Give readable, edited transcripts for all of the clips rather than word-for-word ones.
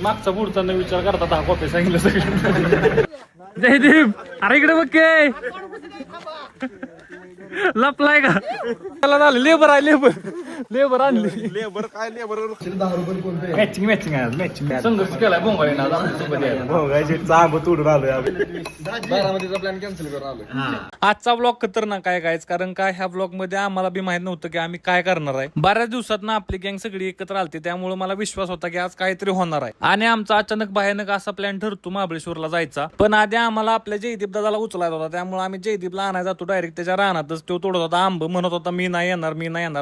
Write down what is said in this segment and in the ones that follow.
मागचा पुढचा न विचार करता 10 कॉपी सांगितलं सगळं. जयदीप अरे इकडे बघ के लपलाय का त्याला झालं लेबर आहे लेबर आणली लेबर काय लेबर 10 रुपये कोणते मॅचिंग आहे मॅचिंग संघर्ष केलाय बोंगाळी ना तोडून आलोय बारामतीचा प्लॅन कॅन्सल करून आलो. आजचा ब्लॉग खतरनाक काय गायच कारण काय ह्या ब्लॉग मध्ये आम्हाला बी माहित नव्हतं की आम्ही काय करणार आहे. बऱ्याच दिवसात ना आपली गँग सगळी एकत्र आलती त्यामुळे मला विश्वास होता की आज काहीतरी होणार आहे आणि आमचा अचानक भयानक असा प्लॅन ठरतो महाबळेश्वरला जायचा. पण आधी आम्हाला आपल्या जयदीप दादाला उचलायचा होता त्यामुळे आम्ही जयदीपला आणायला जातो डायरेक्ट त्याच्या रानातच. तो तोडत होता आंब म्हणत होता मी नाही येणार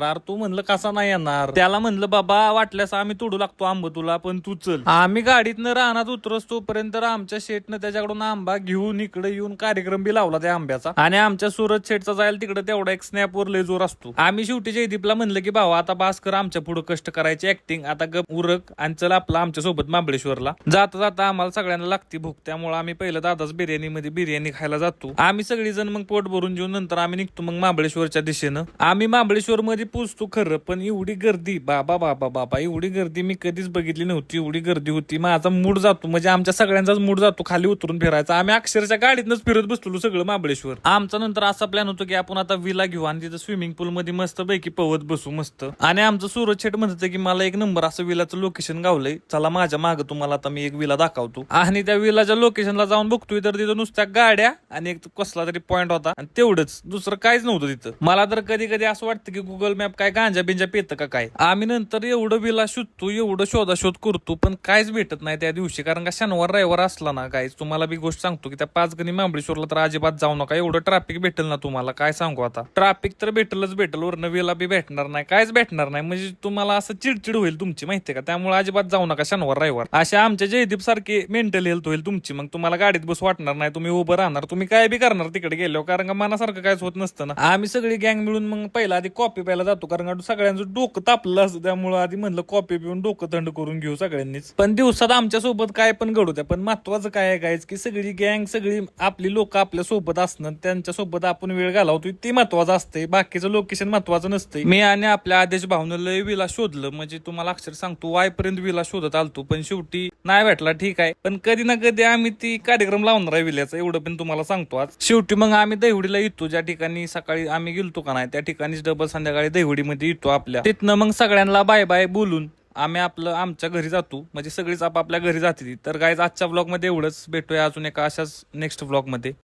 अरे तू म्हणलं कसा नाही येणार. त्याला म्हणलं बाबा वाटल्यास आम्ही तोडू लागतो आंब तुला पण तू चल. आम्ही गाडीतनं रानात उतरस तोपर्यंत आमच्या शेटनं त्याच्याकडून आंबा घेऊन इकडे येऊन कार्यक्रम बी लावला त्या आंब्याचा आणि आमच्या सुरत शेटचा जायला तिकडे तेवढा एक स्नॅपवर लय जोर असतो. आम्ही शेवटी जयदीपला म्हणलं की भावा आता बास कर आमच्या पुढे कष्ट करायची ऍक्टिंग आता गप उरक आणि चल आपला आमच्या सोबत महाबळेश्वरला. जाता जाता आम्हाला सगळ्यांना लागती भूक त्यामुळे आम्ही पहिलं दादाच बिर्याणी मध्ये बिर्याणी खायला जातो. आम्ही सगळी जण मग पोट भरून जेवून नंतर आम्ही निघतो मग महाबळेश्वरच्या दिशेनं. आम्ही महाबळेश्वर मध्ये पोहोचतो खरं पण एवढी गर्दी बाबा एवढी गर्दी मी कधीच बघितली नव्हती. एवढी गर्दी होती माझा मूड जातो म्हणजे आमच्या सगळ्यांचाच मूड जातो खाली उतरून फिरायचा. आम्ही अक्षरशः गाडीतनच फिरत बसलो सगळं महाबळेश्वर. आमचा नंतर असा प्लॅन होतो की आपण आता विला घेऊ आणि तिथं स्विमिंग पूल मध्ये मस्त पैकी पवत बसू मस्त. आणि आमचं सूरज शेट म्हणत की मला एक नंबर असं विलाचं लोकेशन गावलंय चला माझ्या मागं तुम्हाला आता मी एक विला दाखवतो. आणि त्या विलाच्या लोकेशनला जाऊन बघतोय तर तिथं नुसत्या गाड्या आणि एक कसला तरी पॉइंट होता आणि तेवढंच दुसरं काहीच नव्हतं तिथं. मला तर कधी कधी असं वाटतं की गुगल मॅप काय गांजा बिंजा पेत का काय. आम्ही नंतर एवढं विला शोधतो एवढं शोधाशोध करतो पण काहीच भेटत नाही त्या दिवशी कारण का शनिवार रविवार असला ना काय. तुम्हाला बी गोष्ट सांगतो की त्या 5 गणी महाबळेश्वरला तर अजिबात जाऊ नका एवढं ट्रॅफिक भेटेल ना तुम्हाला काय सांगू. आता ट्रॅफिक तर भेटेलच वरनं विला बी भेटणार नाही काहीच भेटणार नाही म्हणजे तुम्हाला असं चिडचिड होईल तुमची माहितीये का. त्यामुळे अजिबात जाऊ नका शनिवार रविवार. अशा आमच्या जयदीप सारखी मेंटल हेल्थ होईल तुमची मग तुम्हाला गाडीत बस वाटणार नाही तुम्ही उभं राहणार तुम्ही काय बी करणार तिकडे गेलो कारण का मनासारखं काहीच होत नसतं ना. आम्ही सगळी गँग मिळून मग पहिला आधी कॉफी प्यायला जातो कारण सगळ्यांचं डोकं तापलं असतं त्यामुळे आधी म्हणलं कॉफी पिऊन डोकं थंड करून घेऊ सगळ्यांनीच. पण दिवसात आमच्या सोबत काय पण घडू द्या पण महत्वाचं काय आहे गायच की सगळी गँग सगळी आपली लोक आपल्या सोबत असणं त्यांच्या सोबत आपण वेळ घालवतोय ते महत्वाचं असतंय बाकीचं लोकेशन महत्वाचं नसतंय. मी आणि आपल्या आदेश भावनं लय विला शोधलं म्हणजे तुम्हाला अक्षर सांगतो वायपर्यंत विला शोधत आलतो पण शेवटी नाही भेटला ठीक आहे पण कधी ना कधी आम्ही ती कार्यक्रम लावणार आहे विल्याचा एवढं पण तुम्हाला सांगतो आज. शेवटी मग आम्ही दहिवडीला येतो ज्या ठिकाणी सकाळी आम्ही गेलतो का नाही त्या ठिकाणीच डबल संध्याकाळी दहिवडीमध्ये येतो आपल्या. तिथनं मग सगळ्यांना बाय बाय बोलून आम्ही आपलं आमच्या घरी जातो म्हणजे सगळीच आपापल्या घरी जाते. तर गाईज आजच्या ब्लॉग मध्ये एवढंच भेटूया अजून एका अशाच नेक्स्ट ब्लॉग मध्ये.